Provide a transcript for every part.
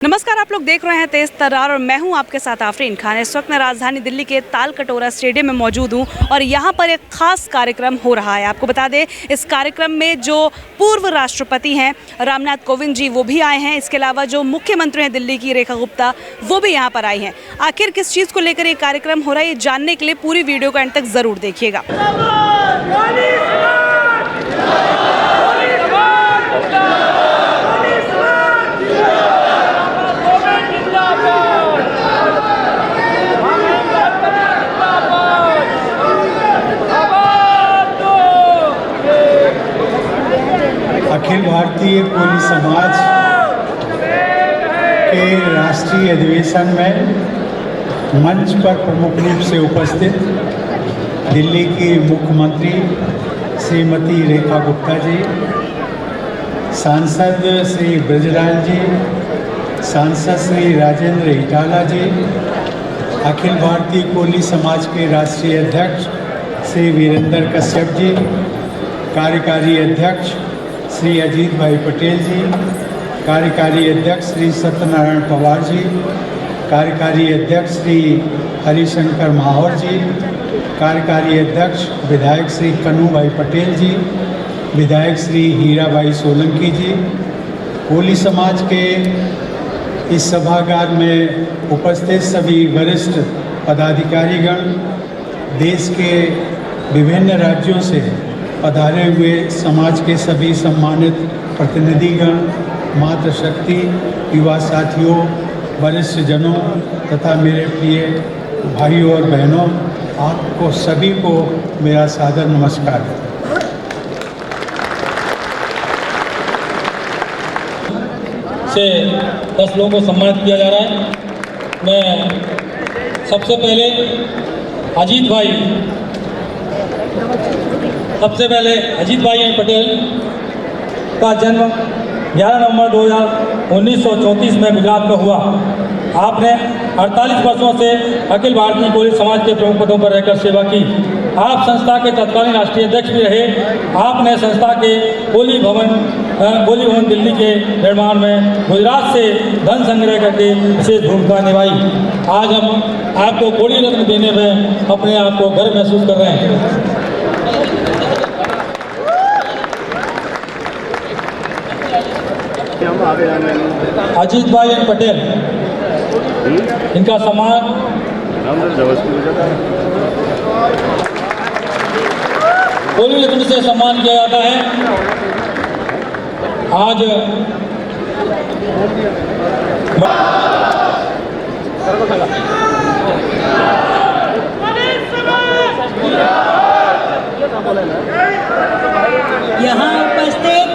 नमस्कार, आप लोग देख रहे हैं तेज तर्रार और मैं हूं आपके साथ आफरीन खान। इस वक्त मैं राजधानी दिल्ली के ताल कटोरा स्टेडियम में मौजूद हूं और यहां पर एक खास कार्यक्रम हो रहा है। आपको बता दें, इस कार्यक्रम में जो पूर्व राष्ट्रपति हैं रामनाथ कोविंद जी, वो भी आए हैं। इसके अलावा जो मुख्यमंत्री हैं दिल्ली की रेखा गुप्ता, वो भी यहाँ पर आई हैं। आखिर किस चीज़ को लेकर ये कार्यक्रम हो रहा है, ये जानने के लिए पूरी वीडियो को अंत तक ज़रूर देखिएगा। अखिल भारतीय कोली समाज के राष्ट्रीय अधिवेशन में मंच पर प्रमुख रूप से उपस्थित दिल्ली की मुख्यमंत्री श्रीमती रेखा गुप्ता जी, सांसद श्री ब्रजराज जी, सांसद श्री राजेंद्र इटाला जी, अखिल भारतीय कोली समाज के राष्ट्रीय अध्यक्ष श्री वीरेंद्र कश्यप जी, कार्यकारी अध्यक्ष श्री अजीत भाई पटेल जी, कार्यकारी अध्यक्ष श्री सत्यनारायण पवार जी, कार्यकारी अध्यक्ष श्री हरिशंकर माहौर जी, कार्यकारी अध्यक्ष विधायक श्री कन्हू भाई पटेल जी, विधायक श्री हीरा भाई सोलंकी जी, कोली समाज के इस सभागार में उपस्थित सभी वरिष्ठ पदाधिकारीगण, देश के विभिन्न राज्यों से पधारे हुए समाज के सभी सम्मानित प्रतिनिधिगण, मातृशक्ति, युवा साथियों, वरिष्ठ जनों तथा मेरे प्रिय भाइयों और बहनों, आपको सभी को मेरा सादर नमस्कार। से 10 लोगों को सम्मानित किया जा रहा है। मैं सबसे पहले अजीत भाई पटेल का जन्म 11 नवंबर 1934 में गुजरात में हुआ। आपने 48 वर्षों से अखिल भारतीय कोली समाज के प्रमुख पदों पर रहकर सेवा की। आप संस्था के तत्कालीन राष्ट्रीय अध्यक्ष भी रहे। आपने संस्था के कोली भवन दिल्ली के निर्माण में गुजरात से धन संग्रह करके विशेष भूमिका निभाई। आज हम आपको कोली रत्न देने में अपने आप को गर्व महसूस कर रहे हैं। अजीत भाई पटेल, इनका सम्मान कोली रत्न से सम्मान किया जाता है। आज यहाँ उपस्थित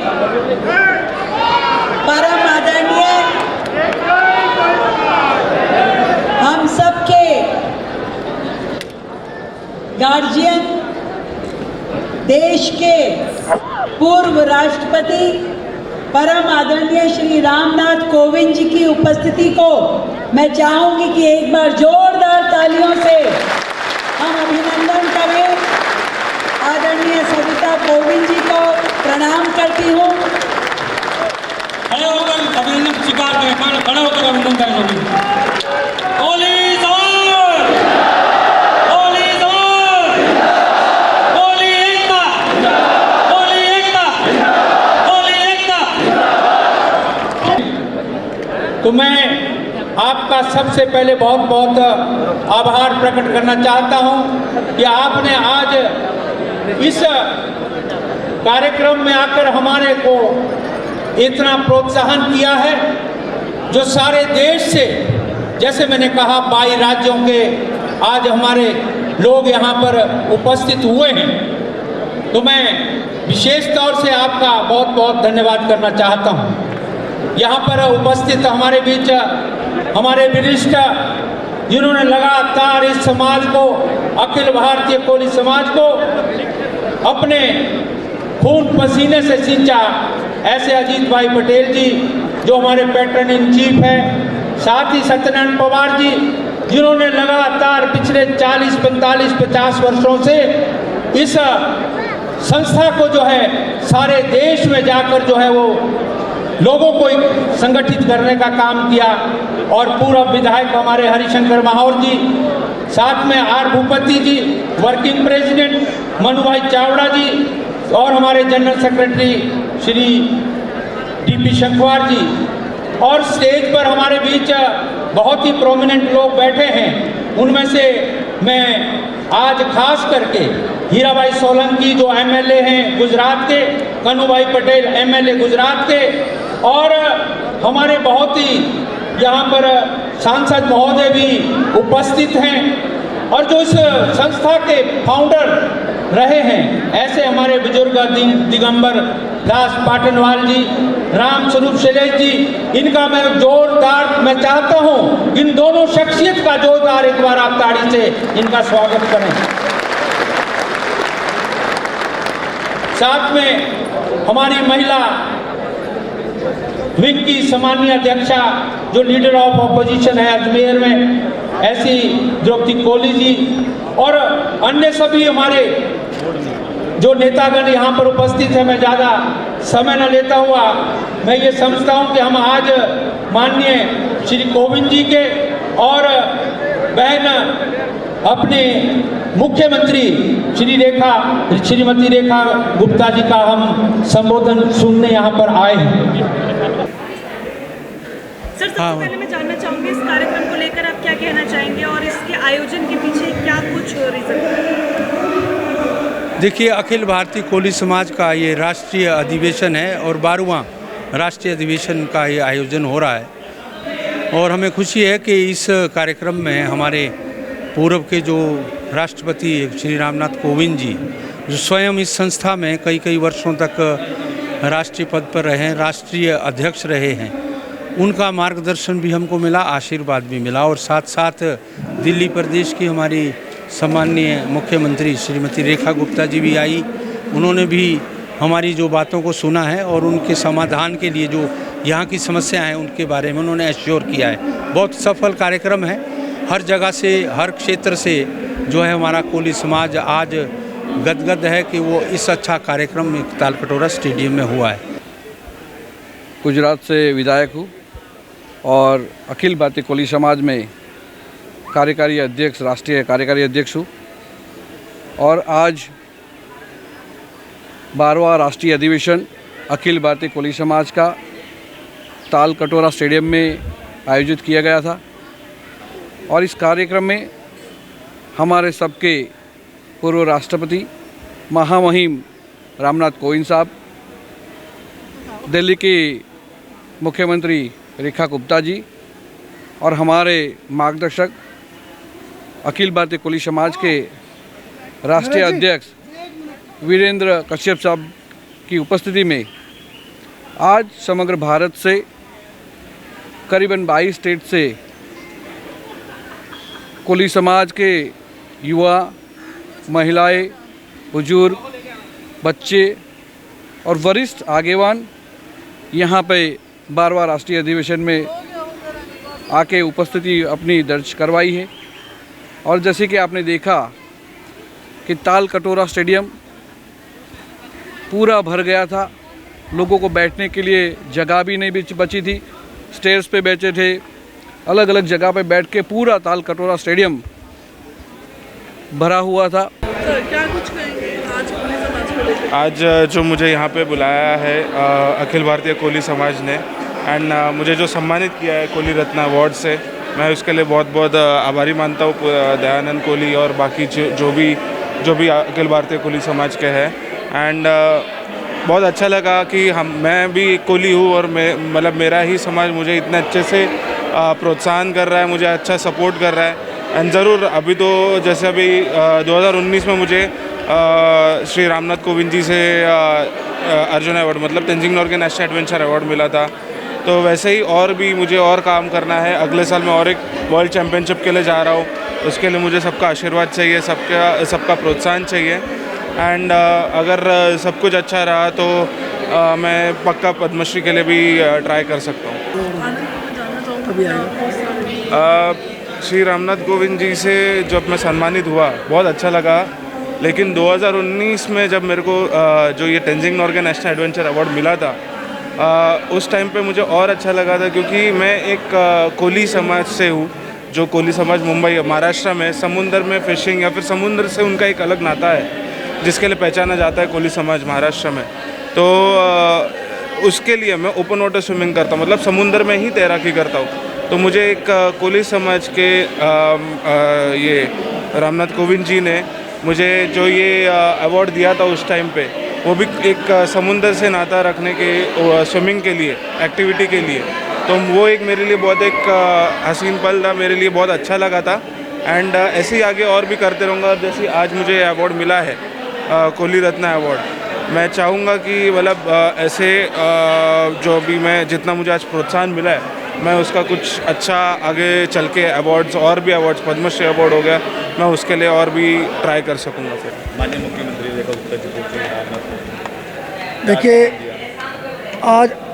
परम आदरणीय हम सबके गार्जियन, देश के पूर्व राष्ट्रपति परम आदरणीय श्री रामनाथ कोविंद जी की उपस्थिति को मैं चाहूंगी कि एक बार जोरदार तालियों से हम अभिनंदन करें। आदरणीय सविता कोविंद जी को प्रणाम करती हूँ। खड़े होकर अभिनंदन स्वीकार करें, खड़े होकर अभिनंदन करें। तो मैं आपका सबसे पहले बहुत बहुत आभार प्रकट करना चाहता हूं कि आपने आज इस कार्यक्रम में आकर हमारे को इतना प्रोत्साहन किया है, जो सारे देश से, जैसे मैंने कहा 22 राज्यों के आज हमारे लोग यहाँ पर उपस्थित हुए हैं। तो मैं विशेष तौर से आपका बहुत बहुत धन्यवाद करना चाहता हूँ। यहाँ पर उपस्थित हमारे बीच हमारे वरिष्ठ, जिन्होंने लगातार इस समाज को, अखिल भारतीय कोली समाज को अपने खून पसीने से सींचा, ऐसे अजीत भाई पटेल जी जो हमारे पैट्रन इन चीफ है, साथ ही सत्यनारायण पवार जी जिन्होंने लगातार पिछले 40, 45, 50 वर्षों से इस संस्था को जो है सारे देश में जाकर जो है वो लोगों को एक संगठित करने का काम किया। और पूर्व विधायक हमारे हरिशंकर माहौर जी, साथ में R Bhupati ji, working president Manu Bhai Chavda ji, और हमारे general secretary Shri DP Shankhwar ji, और स्टेज पर हमारे बीच बहुत ही प्रोमिनेंट लोग बैठे हैं। उनमें से मैं आज खास करके हीराबाई सोलंकी जो एमएलए हैं गुजरात के, कन्हूभाई पटेल एमएलए गुजरात के, और हमारे बहुत ही यहाँ पर सांसद महोदय भी उपस्थित हैं, और जो इस संस्था के फाउंडर रहे हैं ऐसे हमारे बुजुर्ग दिगंबर दास पाटनवाल जी, राम स्वरूप शैलेश जी, इनका मैं चाहता हूं इन दोनों शख्सियत का जोरदार एक बार आप ताड़ी से इनका स्वागत करें। साथ में हमारी महिला विंग की सम्मानीय अध्यक्षा जो लीडर ऑफ ऑपोजिशन है अजमेर में, ऐसी द्रौपदी कोली जी, और अन्य सभी हमारे जो नेतागण यहाँ पर उपस्थित है। मैं ज़्यादा समय न लेता हुआ मैं ये समझता हूँ कि हम आज माननीय श्री कोविंद जी के और बहन अपने मुख्यमंत्री श्रीमती रेखा गुप्ता जी का हम संबोधन सुनने यहाँ पर आए हैं। सर, सबसे पहले मैं जानना चाहूँगी इस कार्यक्रम को लेकर आप क्या कहना चाहेंगे और इसके आयोजन के पीछे क्या कुछ रीज़न? देखिए, अखिल भारतीय कोली समाज का ये राष्ट्रीय अधिवेशन है और 12वां राष्ट्रीय अधिवेशन का ये आयोजन हो रहा है, और हमें खुशी है कि इस कार्यक्रम में हमारे पूर्व के जो राष्ट्रपति श्री रामनाथ कोविंद जी, जो स्वयं इस संस्था में कई वर्षों तक राष्ट्रीय पद पर रहे हैं, राष्ट्रीय अध्यक्ष रहे हैं, उनका मार्गदर्शन भी हमको मिला, आशीर्वाद भी मिला। और साथ साथ दिल्ली प्रदेश की हमारी सम्माननीय मुख्यमंत्री श्रीमती रेखा गुप्ता जी भी आई, उन्होंने भी हमारी जो बातों को सुना है और उनके समाधान के लिए जो यहाँ की समस्याएं हैं उनके बारे में उन्होंने एश्योर किया है। बहुत सफल कार्यक्रम है, हर जगह से, हर क्षेत्र से जो है हमारा कोली समाज आज गदगद है कि वो इस अच्छा कार्यक्रम तालकटोरा स्टेडियम में हुआ है। गुजरात से विधायक हूँ और अखिल भारतीय कोली समाज में कार्यकारी अध्यक्ष, राष्ट्रीय कार्यकारी अध्यक्ष हूँ, और आज 12वां राष्ट्रीय अधिवेशन अखिल भारतीय कोली समाज का तालकटोरा स्टेडियम में आयोजित किया गया था। और इस कार्यक्रम में हमारे सबके पूर्व राष्ट्रपति महामहिम रामनाथ कोविंद साहब, दिल्ली के मुख्यमंत्री रेखा गुप्ता जी, और हमारे मार्गदर्शक अखिल भारतीय कोली समाज के राष्ट्रीय अध्यक्ष वीरेंद्र कश्यप साहब की उपस्थिति में आज समग्र भारत से करीबन 22 स्टेट से कोली समाज के युवा, महिलाएं, बुजुर्ग, बच्चे और वरिष्ठ आगेवान यहाँ पे 12वां राष्ट्रीय अधिवेशन में आके उपस्थिति अपनी दर्ज करवाई है। और जैसे कि आपने देखा कि तालकटोरा स्टेडियम पूरा भर गया था, लोगों को बैठने के लिए जगह भी नहीं बची थी, स्टेयर्स पे बैठे थे, अलग अलग जगह पे बैठ के पूरा तालकटोरा स्टेडियम भरा हुआ था। तो क्या कुछ कहेंगे आज कोली समाज को लेकर? आज जो मुझे यहाँ पे बुलाया है अखिल भारतीय कोली समाज ने, एंड मुझे जो सम्मानित किया है कोली रत्न अवार्ड से, मैं उसके लिए बहुत बहुत आभारी मानता हूँ दयानंद कोली और बाकी जो भी अखिल भारतीय कोली समाज के हैं। एंड बहुत अच्छा लगा कि मैं भी कोली हूँ और मतलब मेरा ही समाज मुझे इतने अच्छे से प्रोत्साहन कर रहा है, मुझे अच्छा सपोर्ट कर रहा है। एंड ज़रूर अभी तो जैसे अभी 2019 में मुझे श्री रामनाथ कोविंद जी से अर्जुन अवार्ड मतलब Tenzing Norgay national adventure award मिला था, तो वैसे ही और भी मुझे और काम करना है। अगले साल मैं और एक वर्ल्ड चैम्पियनशिप के लिए जा रहा हूँ, उसके लिए मुझे सबका आशीर्वाद चाहिए, सबका प्रोत्साहन चाहिए। एंड अगर सब कुछ अच्छा रहा तो मैं पक्का पद्मश्री के लिए भी ट्राई कर सकता हूँ। श्री रामनाथ कोविंद जी से जब मैं सम्मानित हुआ बहुत अच्छा लगा, लेकिन 2019 में जब मेरे को जो ये Tenzing Norgay national adventure award मिला था, उस टाइम पे मुझे और अच्छा लगा था, क्योंकि मैं एक कोली समाज से हूँ, जो कोली समाज मुंबई महाराष्ट्र में समुंदर में फिशिंग या फिर समुद्र से उनका एक अलग नाता है जिसके लिए पहचाना जाता है कोली समाज महाराष्ट्र में। तो उसके लिए मैं ओपन वाटर स्विमिंग करता हूँ, मतलब समुंदर में ही तैराकी करता हूँ। तो मुझे एक कोली समाज के ये रामनाथ कोविंद जी ने मुझे जो ये अवार्ड दिया था उस टाइम पे, वो भी एक समुंदर से नाता रखने के स्विमिंग के लिए, एक्टिविटी के लिए। तो वो एक मेरे लिए बहुत एक हसीन पल था, मेरे लिए बहुत अच्छा लगा था। एंड ऐसे ही आगे और भी करते रहूँगा। जैसे आज मुझे अवार्ड मिला है कोली रत्न अवार्ड, मैं चाहूँगा कि मतलब ऐसे जो भी मैं जितना मुझे आज प्रोत्साहन मिला है, मैं उसका कुछ अच्छा आगे चल के अवार्ड्स, और भी अवार्ड्स, पद्मश्री अवार्ड हो गया, मैं उसके लिए और भी ट्राई कर सकूँगा। फिर माननीय मुख्यमंत्री देखिए,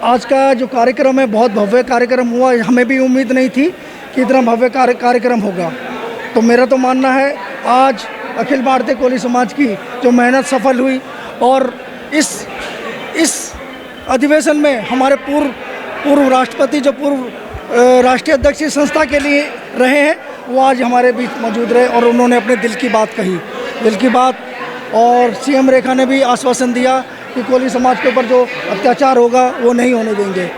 आज का जो कार्यक्रम है बहुत भव्य कार्यक्रम हुआ। हमें भी उम्मीद नहीं थी कि इतना भव्य कार्यक्रम होगा। तो मेरा तो मानना है आज अखिल भारतीय कोली समाज की जो मेहनत सफल हुई, और इस अधिवेशन में हमारे पूर्व राष्ट्रपति, जो पूर्व राष्ट्रीय अध्यक्ष इस संस्था के लिए रहे हैं, वो आज हमारे बीच मौजूद रहे और उन्होंने अपने दिल की बात कही, दिल की बात। और सीएम रेखा ने भी आश्वासन दिया कि कोली समाज के ऊपर जो अत्याचार होगा वो नहीं होने देंगे।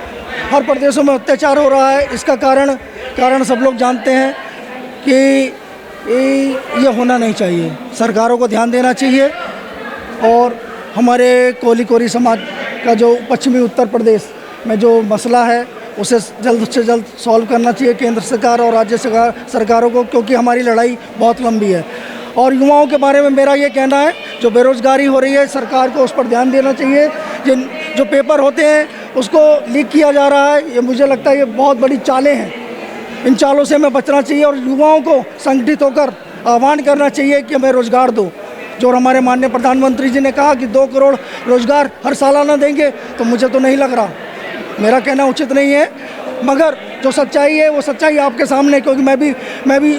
हर प्रदेशों में अत्याचार हो रहा है, इसका कारण सब लोग जानते हैं कि ये होना नहीं चाहिए। सरकारों को ध्यान देना चाहिए और हमारे कोली समाज का जो पश्चिमी उत्तर प्रदेश में जो मसला है उसे जल्द से जल्द सॉल्व करना चाहिए केंद्र सरकार और राज्य सरकारों को, क्योंकि हमारी लड़ाई बहुत लंबी है। और युवाओं के बारे में मेरा ये कहना है, जो बेरोज़गारी हो रही है, सरकार को उस पर ध्यान देना चाहिए। जो पेपर होते हैं उसको लीक किया जा रहा है, ये मुझे लगता है ये बहुत बड़ी चालें हैं। इन चालों से हमें बचना चाहिए और युवाओं को संगठित होकर आह्वान करना चाहिए कि हमें रोज़गार दो। जो हमारे माननीय प्रधानमंत्री जी ने कहा कि 2 करोड़ रोज़गार हर सालाना देंगे, तो मुझे तो नहीं लग रहा, मेरा कहना उचित नहीं है। मगर जो सच्चाई है वो सच्चाई आपके सामने, क्योंकि मैं भी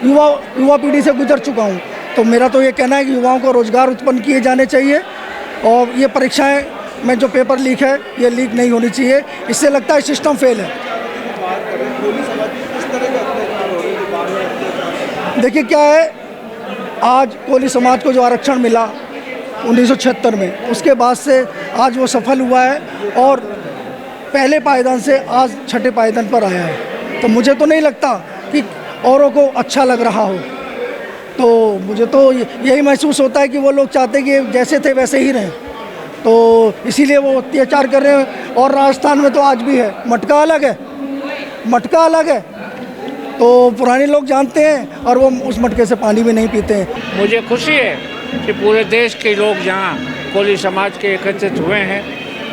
युवा पीढ़ी से गुजर चुका हूँ। तो मेरा तो ये कहना है कि युवाओं को रोज़गार उत्पन्न किए जाने चाहिए और ये परीक्षाएं में जो पेपर लीक है ये लीक नहीं होनी चाहिए। इससे लगता है सिस्टम फेल है। देखिए क्या है, आज कोली समाज को जो आरक्षण मिला 1976 में, उसके बाद से आज वो सफल हुआ है और पहले पायदान से आज छठे पायदान पर आया है। तो मुझे तो नहीं लगता कि औरों को अच्छा लग रहा हो। तो मुझे तो यही महसूस होता है कि वो लोग चाहते कि जैसे थे वैसे ही रहें, तो इसीलिए वो अत्याचार कर रहे हैं। और राजस्थान में तो आज भी है, मटका अलग है, तो पुराने लोग जानते हैं और वो उस मटके से पानी भी नहीं पीते हैं। मुझे खुशी है कि पूरे देश के लोग यहाँ कोली समाज के एकत्रित हुए हैं,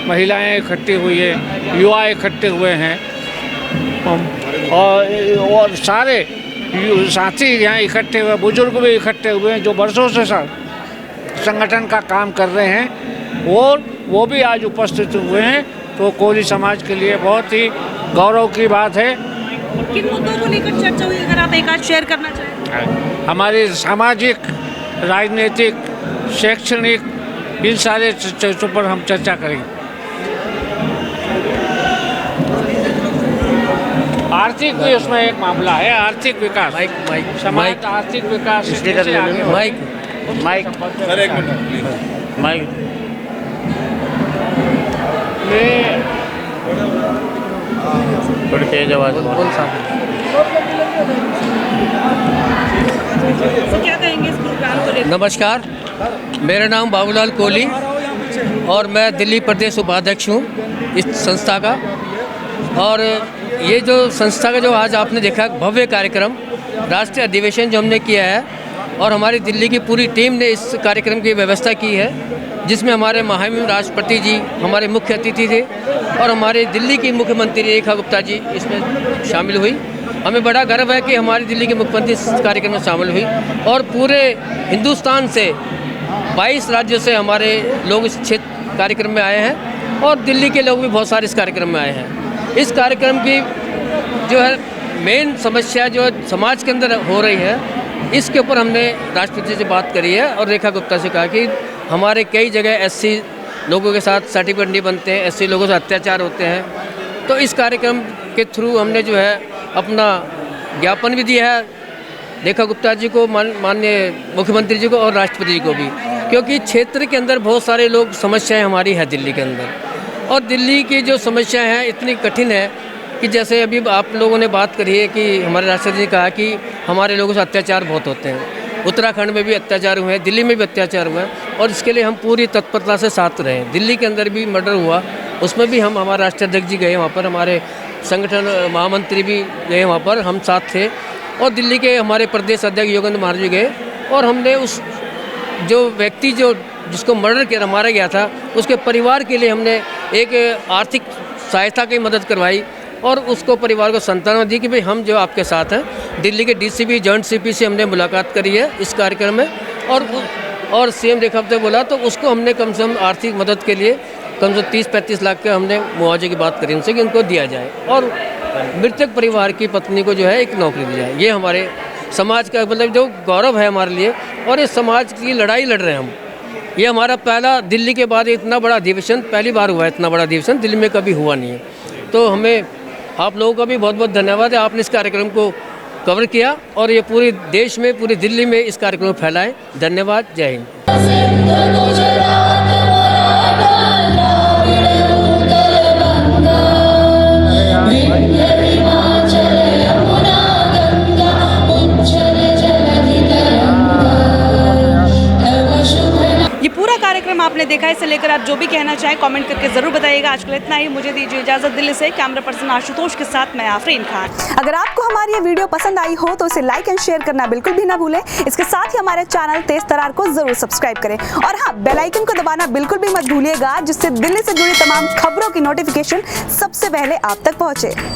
महिलाएं इकट्ठी हुई है, युवा इकट्ठे हुए हैं और सारे साथी यहाँ इकट्ठे हुए, बुजुर्ग भी इकट्ठे हुए हैं जो वर्षों से संगठन का काम कर रहे हैं और वो भी आज उपस्थित हुए हैं। तो कोली समाज के लिए बहुत ही गौरव की बात है। किन मुद्दों को लेकर चर्चा हुई, अगर आप एक आध शेयर करना चाहें? हमारी सामाजिक, राजनीतिक, शैक्षणिक, इन सारे चीज़ों पर हम चर्चा करेंगे। आर्थिक भी उसमें एक मामला है, आर्थिक विकास, समाज आर्थिक विकास। थोड़ी तेज आवाज़। क्या कहेंगे इस प्रोग्राम को लेकर? नमस्कार, मेरा नाम बाबूलाल कोहली और मैं दिल्ली प्रदेश उपाध्यक्ष हूँ इस संस्था का। और ये जो संस्था का जो आज आपने देखा भव्य कार्यक्रम, राष्ट्रीय अधिवेशन जो हमने किया है, और हमारी दिल्ली की पूरी टीम ने इस कार्यक्रम की व्यवस्था की है, जिसमें हमारे महामहिम राष्ट्रपति जी हमारे मुख्य अतिथि थे और हमारे दिल्ली की मुख्यमंत्री रेखा गुप्ता जी इसमें शामिल हुई। हमें बड़ा गर्व है कि हमारी दिल्ली के मुख्यमंत्री इस कार्यक्रम में शामिल हुई और पूरे हिंदुस्तान से 22 राज्यों से हमारे लोग इस क्षेत्र कार्यक्रम में आए हैं और दिल्ली के लोग भी बहुत सारे इस कार्यक्रम में आए हैं। इस कार्यक्रम की जो है मेन समस्या जो समाज के अंदर हो रही है, इसके ऊपर हमने राष्ट्रपति से बात करी है और रेखा गुप्ता से कहा कि हमारे कई जगह SC लोगों के साथ सर्टिफिकेट नहीं बनते हैं, ऐसे लोगों से अत्याचार होते हैं। तो इस कार्यक्रम के थ्रू हमने जो है अपना ज्ञापन भी दिया है रेखा गुप्ता जी को, माननीय मुख्यमंत्री जी को और राष्ट्रपति जी को भी, क्योंकि क्षेत्र के अंदर बहुत सारे लोग समस्याएं हमारी है दिल्ली के अंदर, और दिल्ली की जो समस्याएं हैं इतनी कठिन है कि जैसे अभी आप लोगों ने बात करी है कि हमारे राष्ट्रपति जी ने कहा कि हमारे लोगों से अत्याचार बहुत होते हैं। उत्तराखंड में भी अत्याचार हुए हैं, दिल्ली में भी अत्याचार हुए हैं, और इसके लिए हम पूरी तत्परता से साथ रहे हैं। दिल्ली के अंदर भी मर्डर हुआ, उसमें भी हम, हमारे राष्ट्रीय अध्यक्ष जी गए वहाँ पर, हमारे संगठन महामंत्री भी गए वहाँ पर, हम साथ थे, और दिल्ली के हमारे प्रदेश अध्यक्ष योगेंद्र महाराज जी गए, और हमने उस जो व्यक्ति जिसको मर्डर किया मारा गया था उसके परिवार के लिए हमने एक आर्थिक सहायता की मदद करवाई, और उसको परिवार को सांत्वना दी कि भाई हम जो आपके साथ हैं। दिल्ली के डीसीपी जॉइंट सीपी से हमने मुलाकात करी है इस कार्यक्रम में, और सीएम रेखा से बोला तो उसको हमने कम से कम आर्थिक मदद के लिए कम से कम 30-35 लाख के हमने मुआवजे की बात करी उनसे कि उनको दिया जाए, और मृतक परिवार की पत्नी को जो है एक नौकरी दी जाए। ये हमारे समाज का मतलब जो गौरव है हमारे लिए, और इस समाज की लड़ाई लड़ रहे हैं हम। ये हमारा पहला, दिल्ली के बाद इतना बड़ा अधिवेशन पहली बार हुआ है, इतना बड़ा अधिवेशन दिल्ली में कभी हुआ नहीं है। तो हमें आप लोगों का भी बहुत बहुत धन्यवाद है, आपने इस कार्यक्रम को कवर किया और ये पूरे देश में, पूरी दिल्ली में इस कार्यक्रम को फैलाएं। धन्यवाद, जय हिंद। कार्यक्रम आपने देखा, इसे लेकर आप जो भी कहना चाहें कमेंट करके जरूर बताइएगा। आज के लिए इतना ही, मुझे दीजिए इजाजत। दिल्ली से कैमरा पर्सन आशुतोष के साथ मैं आफरीन खान। अगर आपको हमारी ये वीडियो पसंद आई हो तो इसे लाइक एंड शेयर करना बिल्कुल भी ना भूलें। इसके साथ ही हमारे चैनल तेज तरार को जरूर सब्सक्राइब करें, और हाँ, बेल आइकन को दबाना बिल्कुल भी मत भूलिएगा, जिससे दिल्ली से जुड़ी तमाम खबरों की नोटिफिकेशन सबसे पहले आप तक पहुंचे।